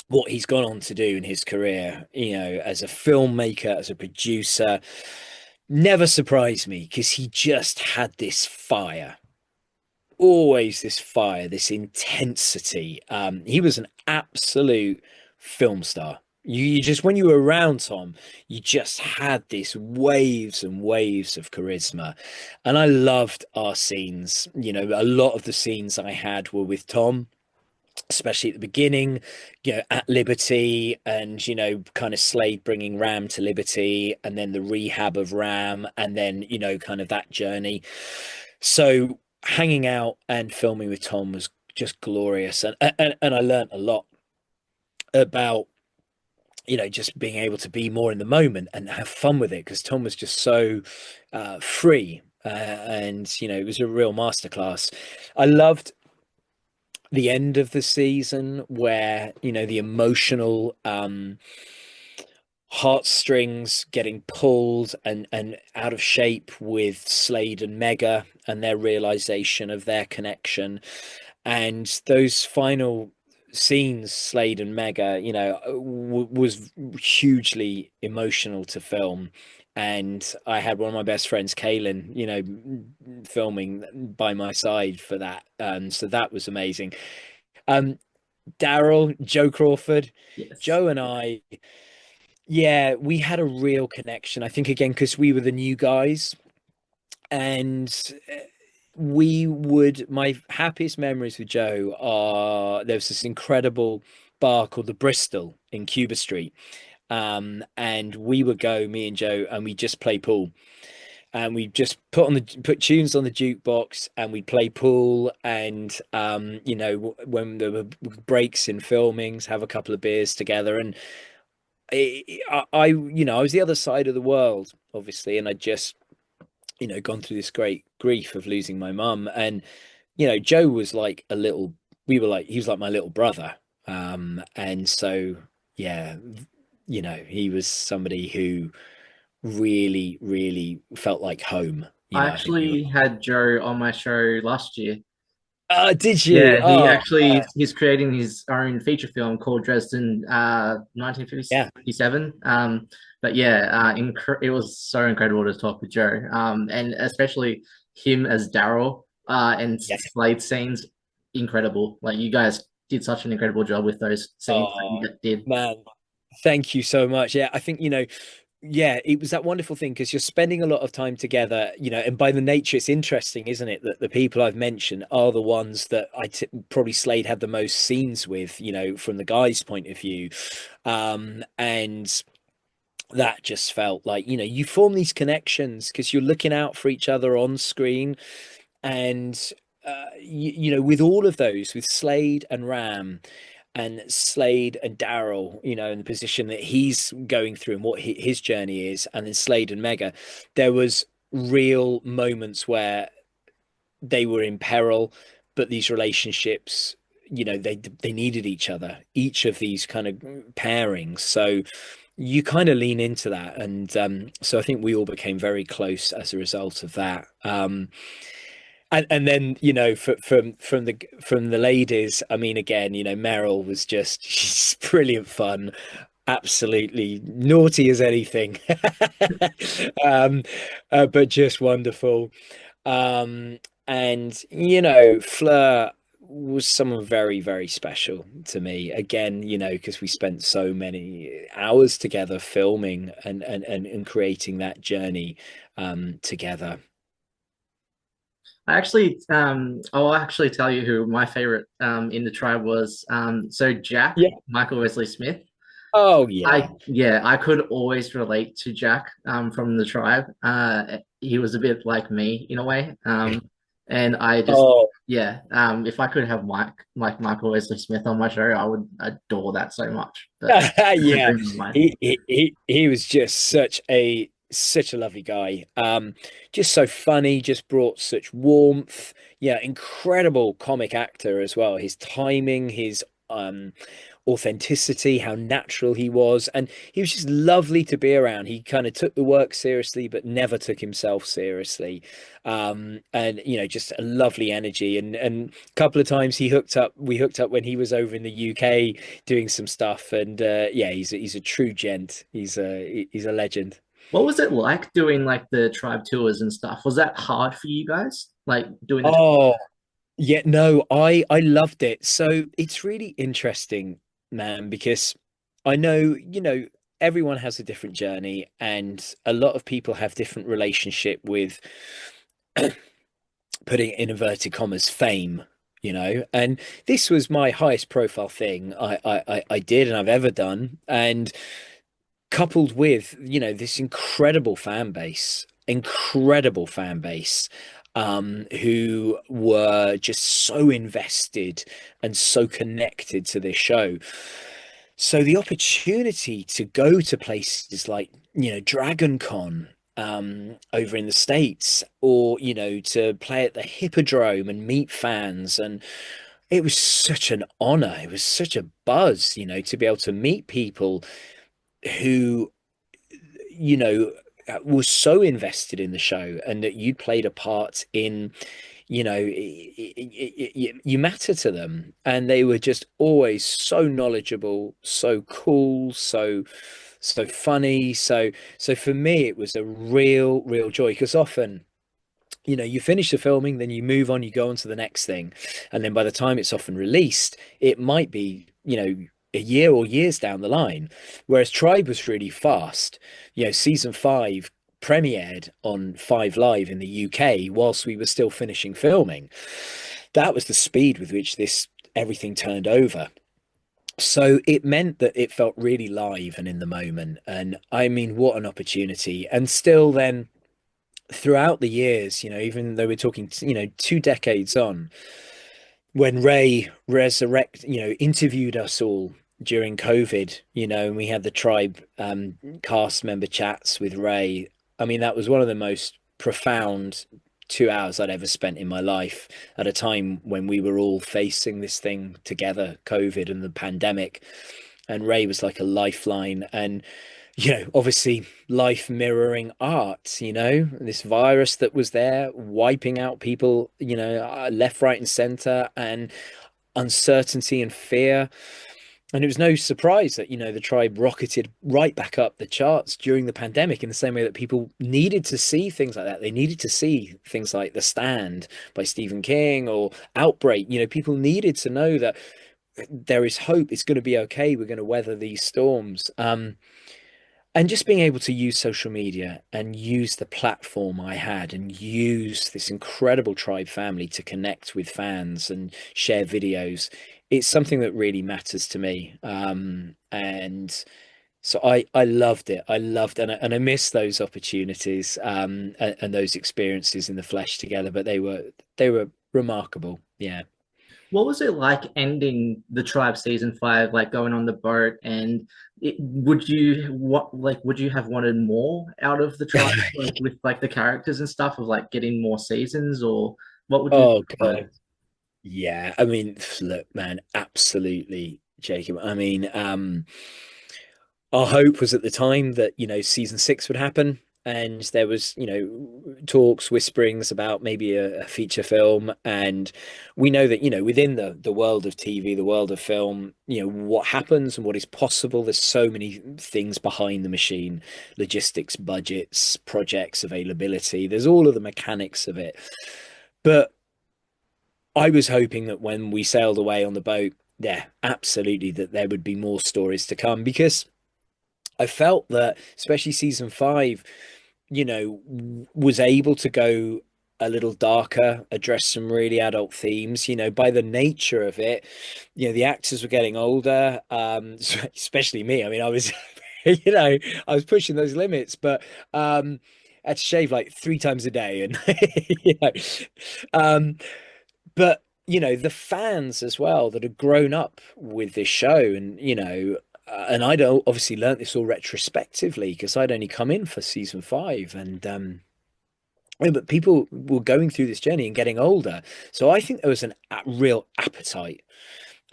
What he's gone on to do in his career, as a filmmaker, as a producer, never surprised me because he just had this fire, always this fire, this intensity. He was an absolute film star. You just, when you were around Tom, you just had this waves and waves of charisma. And I loved our scenes. A lot of the scenes I had were with Tom, especially at the beginning, at Liberty, and, kind of Slade bringing Ram to Liberty, and then the rehab of Ram, and then, kind of that journey. So hanging out and filming with Tom was just glorious. And I learned a lot about, just being able to be more in the moment and have fun with it, because Tom was just so free. And, it was a real masterclass. I loved the end of the season where the emotional heartstrings getting pulled and out of shape with Slade and Mega, and their realization of their connection, and those final scenes, Slade and Mega, was hugely emotional to film. And I had one of my best friends, Kaylin, filming by my side for that. So that was amazing. Um, Daryl, Joe Crawford, Yes. Joe and I, yeah, we had a real connection. I think again because we were the new guys, and my happiest memories with Joe are there was this incredible bar called the Bristol in Cuba Street. And we would go, me and Joe, and we just play pool. And we just put tunes on the jukebox, and we play pool. And when there were breaks in filmings, have a couple of beers together. And I was the other side of the world, obviously, and I just gone through this great grief of losing my mum. And Joe was like he was like my little brother. And so yeah, he was somebody who really, really felt like home. I I think we were. actually had Joe on my show last year. Did you? Yeah, he Oh, actually he's creating his own feature film called Dresden, yeah. 1957. But yeah, it was so incredible to talk with Joe. And especially him as Daryl, and Yes. Slade scenes, incredible. Like you guys did such an incredible job with those scenes that Oh, you did. man. Thank you so much. Yeah, I think, yeah, it was that wonderful thing because you're spending a lot of time together, and by the nature, it's interesting, isn't it, that the people I've mentioned are the ones that probably Slade had the most scenes with, from the guy's point of view. And that just felt like, you form these connections because you're looking out for each other on screen. And, with all of those, with Slade and Ram, and Slade and Daryl, in the position that he's going through and what his journey is, and then Slade and Mega, there was real moments where they were in peril, but these relationships, they needed each other, each of these kind of pairings. So you kind of lean into that, and so I think we all became very close as a result of that. And then from the ladies, I mean, again, Meryl was just she's brilliant fun, absolutely naughty as anything, um, but just wonderful. Um, and Fleur was someone very, very special to me. Again, because we spent so many hours together filming and creating that journey together. I'll actually tell you who my favorite in the tribe was. So Jack, Yeah. Michael Wesley Smith. Oh yeah. I could always relate to Jack from the tribe. He was a bit like me in a way. And I just Oh, yeah, if I could have Michael Wesley Smith on my show, I would adore that so much. But it's a yeah, dream of mine. he was just such a lovely guy. Just so funny, just brought such warmth. Yeah, incredible comic actor as well. His timing, his authenticity, how natural he was. And he was just lovely to be around. He kind of took the work seriously, but never took himself seriously. And just a lovely energy. And a couple of times we hooked up when he was over in the UK doing some stuff. And yeah, he's a true gent. He's a legend. What was it like doing like the tribe tours and stuff? Was that hard for you guys? Like doing the tour? Oh, yeah, no, I loved it. So it's really interesting, man, because I know, everyone has a different journey and a lot of people have different relationship with putting it in inverted commas fame, and this was my highest profile thing I did and I've ever done. And coupled with, this incredible fan base, who were just so invested and so connected to this show. So the opportunity to go to places like, Dragon Con, over in the States, or, to play at the Hippodrome and meet fans, and it was such an honor. It was such a buzz, to be able to meet people who, was so invested in the show and that you played a part in, you matter to them. And they were just always so knowledgeable, so cool, so funny. So for me, it was a real joy because often, you finish the filming, then you move on, you go on to the next thing. And then by the time it's often released, it might be, a year or years down the line. Whereas Tribe was really fast. Season 5 premiered on 5 Live in the UK whilst we were still finishing filming. That was the speed with which this everything turned over. So it meant that it felt really live and in the moment. And I mean, what an opportunity. And still then throughout the years, even though we're talking, 2 decades on, when Ray interviewed us all during COVID, and we had the Tribe cast member chats with Ray. I mean, that was one of the most profound 2 hours I'd ever spent in my life at a time when we were all facing this thing together, COVID and the pandemic. And Ray was like a lifeline. And obviously life mirroring art, this virus that was there wiping out people, left, right, and center, and uncertainty and fear. And it was no surprise that, the Tribe rocketed right back up the charts during the pandemic in the same way that people needed to see things like that. They needed to see things like The Stand by Stephen King or Outbreak. People needed to know that there is hope. It's going to be okay. We're going to weather these storms. And just being able to use social media and use the platform I had and use this incredible Tribe family to connect with fans and share videos, it's something that really matters to me. And so I loved it. I loved and I miss those opportunities, and those experiences in the flesh together. But they were remarkable. Yeah. What was it like ending the Tribe season 5, like going on the boat? And would you have wanted more out of the Tribe, like with like the characters and stuff of like getting more seasons, or what would you Oh like? God. Yeah. I mean, look, man, absolutely, Jacob. I mean, our hope was at the time that, season 6 would happen. And there was, talks, whisperings about maybe a feature film. And we know that, within the world of TV, the world of film, what happens and what is possible, there's so many things behind the machine, logistics, budgets, projects, availability. There's all of the mechanics of it. But I was hoping that when we sailed away on the boat, yeah, absolutely, that there would be more stories to come because I felt that, especially season 5, was able to go a little darker, address some really adult themes, by the nature of it. The actors were getting older, especially me. I mean, I was, I was pushing those limits, but I had to shave like 3 times a day and, you know, um, but the fans as well that had grown up with this show, and and I'd obviously learnt this all retrospectively because I'd only come in for season 5, and but people were going through this journey and getting older, so I think there was real appetite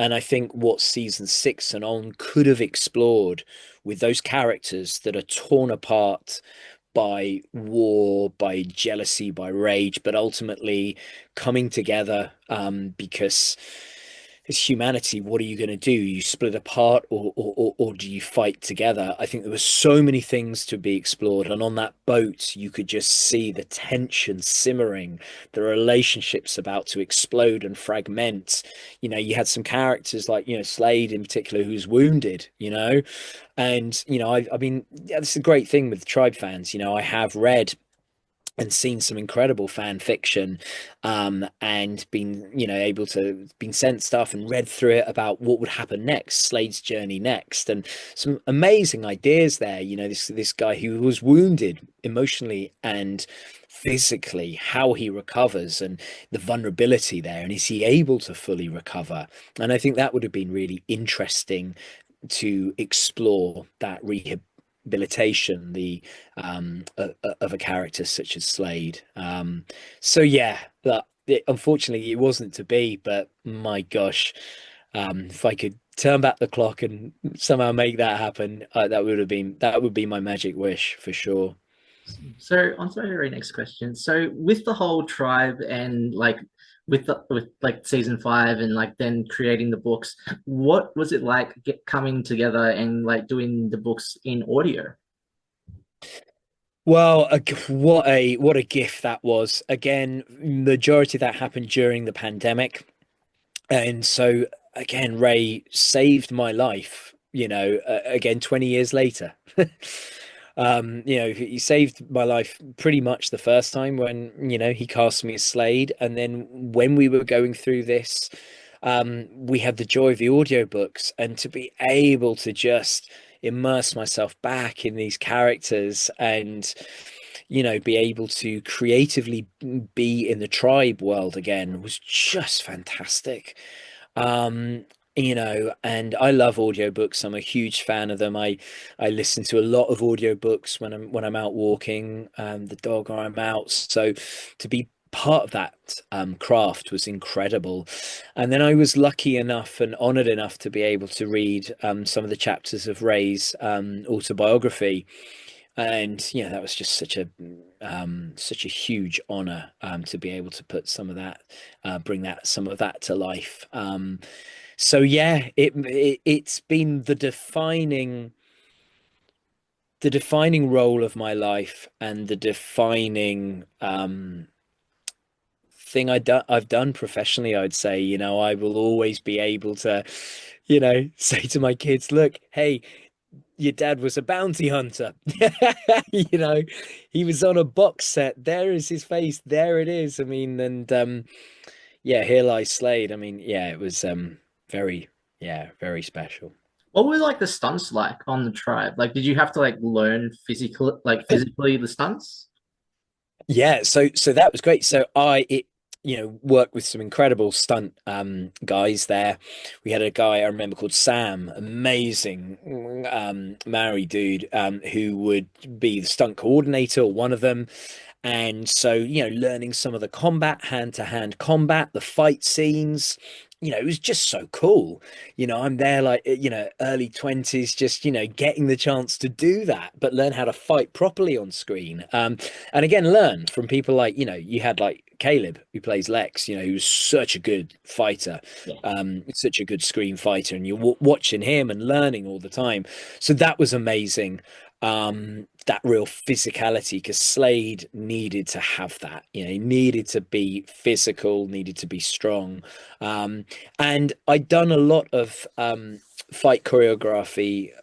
And I think what season six and on could have explored with those characters that are torn apart by war, by jealousy, by rage, but ultimately coming together because it's humanity. What are you going to do? You split apart, or do you fight together? I think there were so many things to be explored, and on that boat, you could just see the tension simmering, the relationships about to explode and fragment. You had some characters like Slade in particular, who's wounded. And I mean, yeah, this is a great thing with Tribe fans. I have read and seen some incredible fan fiction, and been able to been sent stuff and read through it about what would happen next, Slade's journey next, and some amazing ideas there. This guy who was wounded emotionally and physically, how he recovers and the vulnerability there, and is he able to fully recover? And I think that would have been really interesting to explore that rehabilitation, of a character such as Slade. So yeah, unfortunately it wasn't to be, but my gosh, if I could turn back the clock and somehow make that happen, that would be my magic wish for sure. So on to my very next question. So with the whole tribe and like with like season five and like then creating the books, what was it like coming together and like doing the books in audio? Well, what a gift that was. Again, majority of that happened during the pandemic. And so again, Ray saved my life, again, 20 years later. He saved my life pretty much the first time when, he cast me as Slade. And then when we were going through this, we had the joy of the audiobooks, and to be able to just immerse myself back in these characters and be able to creatively be in the tribe world again was just fantastic. Um, and I love audiobooks. I'm a huge fan of them. I listen to a lot of audiobooks when I'm out walking the dog, or I'm out. So to be part of that craft was incredible. And then I was lucky enough and honored enough to be able to read some of the chapters of Ray's autobiography. And that was just such a huge honor to be able to put some of that, bring that some of that to life. So yeah, it's been the defining role of my life, and the defining thing I've done professionally. I'd say, I will always be able to, say to my kids, look, hey, your dad was a bounty hunter. You know, he was on a box set. There is his face. There it is. I mean, and yeah, here lies Slade. I mean, yeah, it was very, yeah, very special. What were like the stunts like on the tribe? Like, did you have to like learn physically the stunts? Yeah, so that was great. So worked with some incredible stunt guys there. We had a guy I remember called Sam, amazing Maori dude, who would be the stunt coordinator, or one of them. And so, learning some of the combat, hand-to-hand combat, the fight scenes, it was just so cool. I'm there like, early 20s, just, getting the chance to do that, but learn how to fight properly on screen. And again, learn from people like, you had like Caleb, who plays Lex, who's such a good fighter, Yeah. such a good screen fighter, and you're watching him and learning all the time. So that was amazing. That real physicality, because Slade needed to have that, he needed to be physical, needed to be strong. And I'd done a lot of fight choreography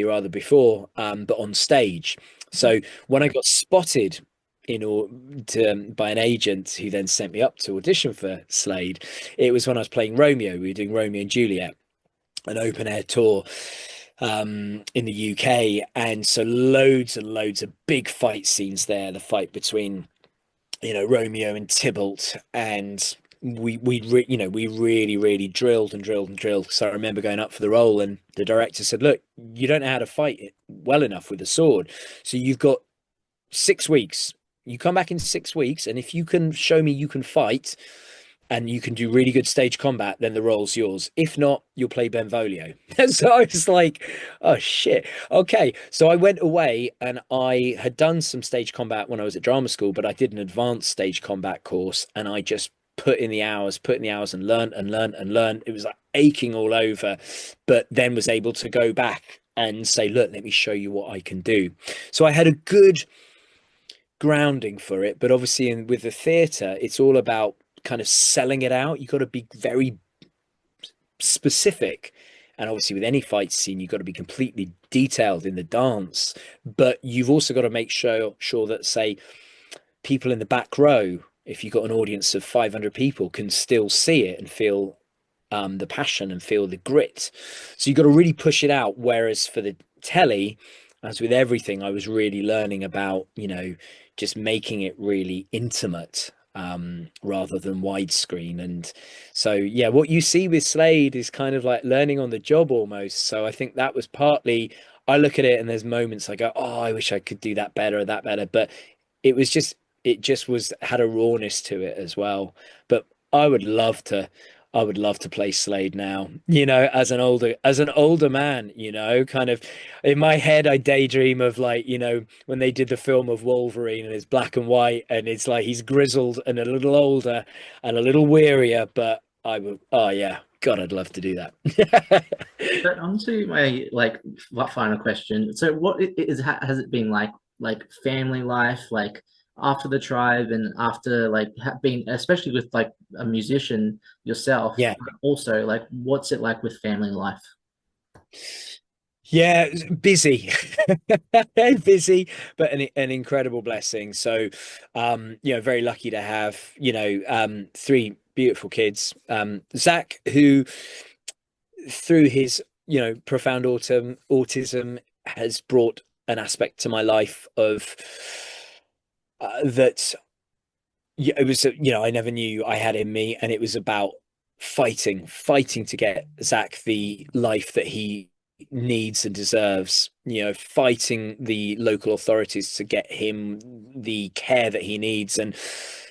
rather before, but on stage. So when I got spotted by an agent who then sent me up to audition for Slade, it was when I was playing Romeo. We were doing Romeo and Juliet, an open air tour in the UK, and so loads and loads of big fight scenes there. The fight between Romeo and Tybalt, and we really drilled and drilled and drilled. So I remember going up for the role, and the director said, "Look, you don't know how to fight it well enough with a sword, so you've got 6 weeks. You come back in 6 weeks, and if you can show me you can fight." and you can do really good stage combat, then the role's yours. If not, you'll play Benvolio. So I was like, oh shit. Okay. So I went away and I had done some stage combat when I was at drama school, but I did an advanced stage combat course and I just put in the hours and learn and learn and learn. It was like aching all over, but then was able to go back and say, look, let me show you what I can do. So I had a good grounding for it, but obviously with the theatre, it's all about kind of selling it out. You've got to be very specific. And obviously, with any fight scene, you've got to be completely detailed in the dance. But you've also got to make sure that, say, people in the back row, if you've got an audience of 500 people, can still see it and feel the passion and feel the grit. So you've got to really push it out. Whereas for the telly, as with everything, I was really learning about, just making it really intimate rather than widescreen. And so, yeah, what you see with Slade is kind of like learning on the job almost. So I think that was partly, I look at it and there's moments I go, oh, I wish I could do that better or that better. But it was just, it just was had a rawness to it as well. But I would love to. I would love to play Slade now, as an older man, kind of in my head, I daydream of like, when they did the film of Wolverine and it's black and white and it's like he's grizzled and a little older and a little wearier, but I would, oh yeah, God, I'd love to do that. But on to my final question. So has it been like family life like after the tribe and after being especially with like a musician yourself, Yeah. but also like what's it like with family life? Yeah, busy, busy, but an incredible blessing. So, very lucky to have, three beautiful kids. Zach, who through his, profound autism has brought an aspect to my life of that. Yeah, it was, I never knew I had in me, and it was about fighting to get Zach the life that he needs and deserves, fighting the local authorities to get him the care that he needs. And,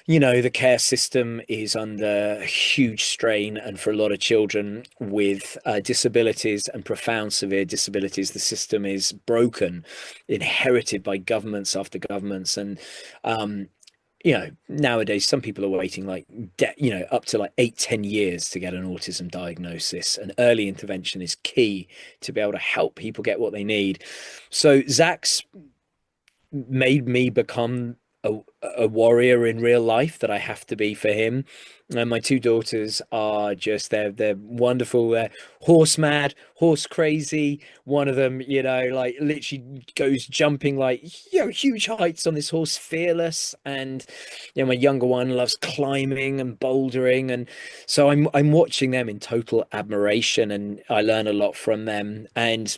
the care system is under huge strain. And for a lot of children with disabilities and profound severe disabilities, the system is broken, inherited by governments after governments. And, nowadays some people are waiting like up to like 8-10 years to get an autism diagnosis, and early intervention is key to be able to help people get what they need. So Zach's made me become a warrior in real life that I have to be for him. And my two daughters are just they're wonderful. They're horse mad, horse crazy. One of them, like literally goes jumping like huge heights on this horse, fearless. And my younger one loves climbing and bouldering. And so I'm watching them in total admiration, and I learn a lot from them. And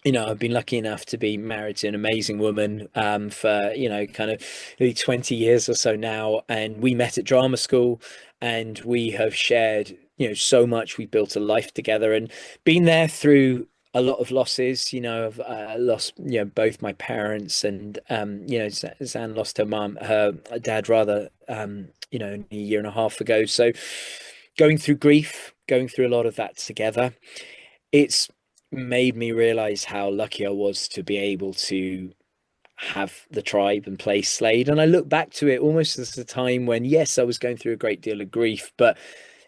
I've been lucky enough to be married to an amazing woman for, kind of maybe 20 years or so now. And we met at drama school and we have shared, so much. We built a life together and been there through a lot of losses. I've lost, both my parents, and, Zan lost her dad rather, a year and a half ago. So going through grief, going through a lot of that together, it's made me realize how lucky I was to be able to have the tribe and play Slade. And I look back to it almost as a time when, yes, I was going through a great deal of grief, but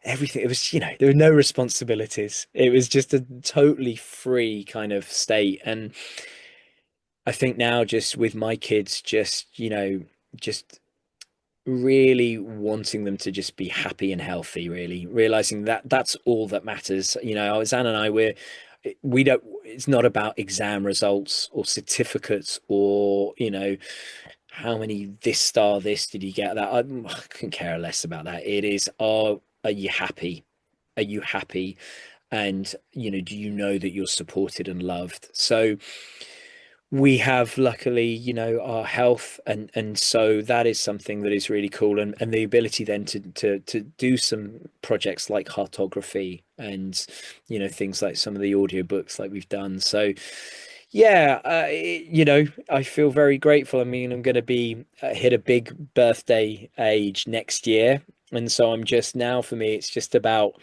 everything, it was, there were no responsibilities. It was just a totally free kind of state. And I think now just with my kids, just really wanting them to just be happy and healthy, really realizing that that's all that matters. Zan and I, we don't, it's not about exam results or certificates or, how many this star this did you get that. I couldn't care less about that. It is, are you happy? Are you happy? And, do you know that you're supported and loved? So, we have luckily our health, and so that is something that is really cool, and the ability then to do some projects like cartography and things like some of the audiobooks like we've done. So Yeah, I feel very grateful. I mean, I'm going to be hit a big birthday age next year. And so I'm just now, for me, it's just about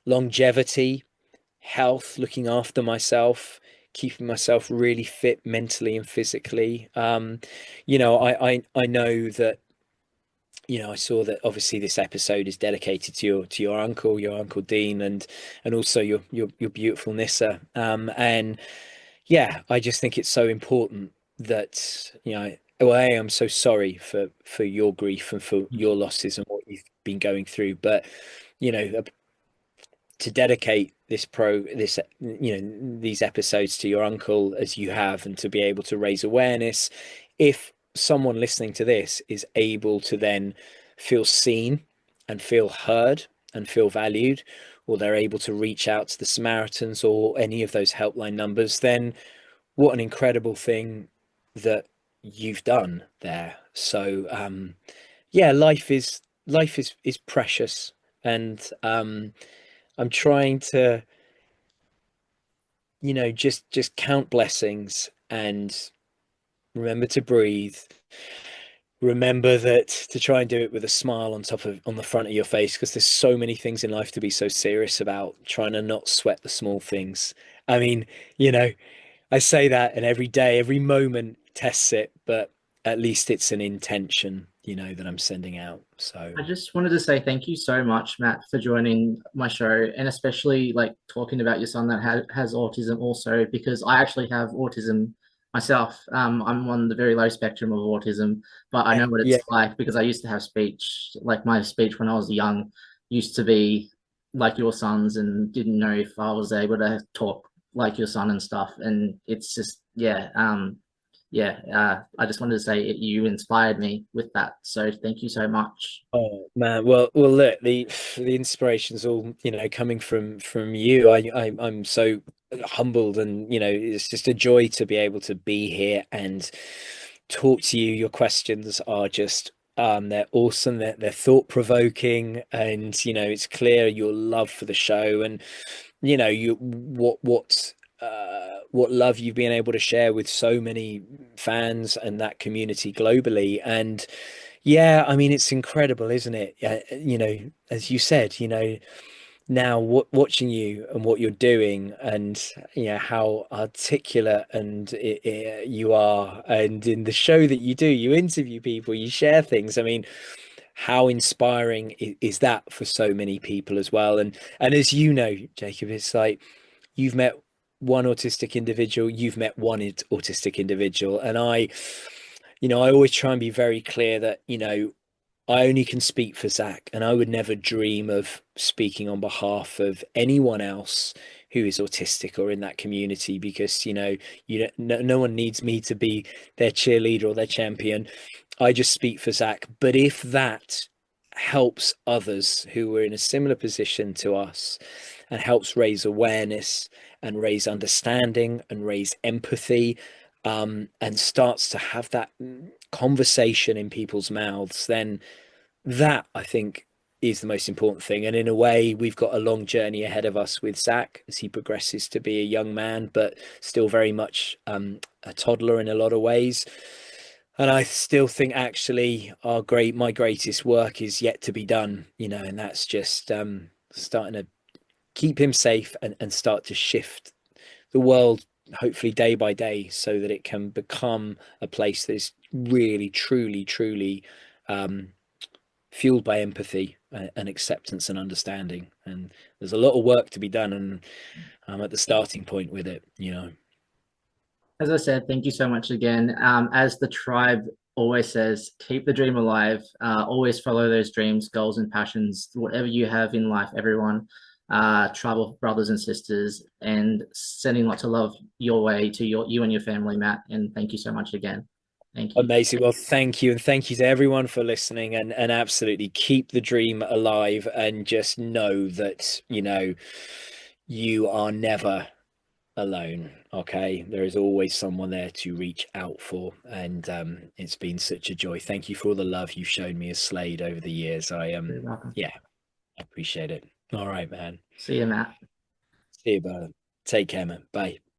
longevity, health, looking after myself, keeping myself really fit mentally and physically. I know that, I saw that obviously this episode is dedicated to your uncle Dean, and also your beautiful Nissa. And yeah, I just think it's so important that, well, I'm so sorry for your grief and for Thank your you. losses and what you've been going through. But, to dedicate these episodes to your uncle as you have, and to be able to raise awareness, if someone listening to this is able to then feel seen and feel heard and feel valued, or they're able to reach out to the Samaritans or any of those helpline numbers, then what an incredible thing that you've done there. So yeah, life is precious, and I'm trying to, just count blessings and remember to breathe. Remember that to try and do it with a smile on the front of your face, because there's so many things in life to be so serious about, trying to not sweat the small things. I mean, you know, I say that, and every day, every moment tests it, but at least it's an intention, that I'm sending out. So, I just wanted to say thank you so much, Matt, for joining my show, and especially like talking about your son that has autism also, because I actually have autism myself. I'm on the very low spectrum of autism, but I yeah, know what yeah. it's like because I used to have speech. Like my speech when I was young used to be like your son's, and didn't know if I was able to talk like your son and stuff. And it's just, yeah, I just wanted to say you inspired me with that. So thank you so much. Oh man, well, look, the inspiration's all, coming from you. I'm so humbled, and it's just a joy to be able to be here and talk to you. Your questions are just they're awesome. They're thought provoking, and it's clear your love for the show, and you what love you've been able to share with so many fans and that community globally. And yeah, I mean, it's incredible, isn't it? As you said, now watching you and what you're doing, and how articulate and you are, and in the show that you do, you interview people, you share things. I mean, how inspiring is that for so many people as well? And as you know, Jacob, it's like you've met one autistic individual, you've met one autistic individual, and I always try and be very clear that, I only can speak for Zach, and I would never dream of speaking on behalf of anyone else who is autistic or in that community, because no one needs me to be their cheerleader or their champion. I just speak for Zach. But if that helps others who are in a similar position to us, and helps raise awareness and raise understanding and raise empathy, and starts to have that conversation in people's mouths, then that, I think, is the most important thing. And in a way, we've got a long journey ahead of us with Zach as he progresses to be a young man, but still very much a toddler in a lot of ways. And I still think actually my greatest work is yet to be done, and that's just starting to keep him safe, and start to shift the world, hopefully day by day, so that it can become a place that is really, truly, truly um, fueled by empathy and acceptance and understanding. And there's a lot of work to be done, and I'm at the starting point with it. As I said, thank you so much again. As the tribe always says, keep the dream alive. Always follow those dreams, goals, and passions. Whatever you have in life, everyone, tribal brothers and sisters, and sending lots of love your way to you and your family, Matt. And thank you so much again. Thank you. Amazing. Well, thank you. And thank you to everyone for listening, and absolutely keep the dream alive, and just know that, you are never alone. Okay. There is always someone there to reach out for. And it's been such a joy. Thank you for all the love you've shown me as Slade over the years. You're welcome. Yeah, I appreciate it. All right, man. See you, Matt. See you, brother. Take care, man. Bye.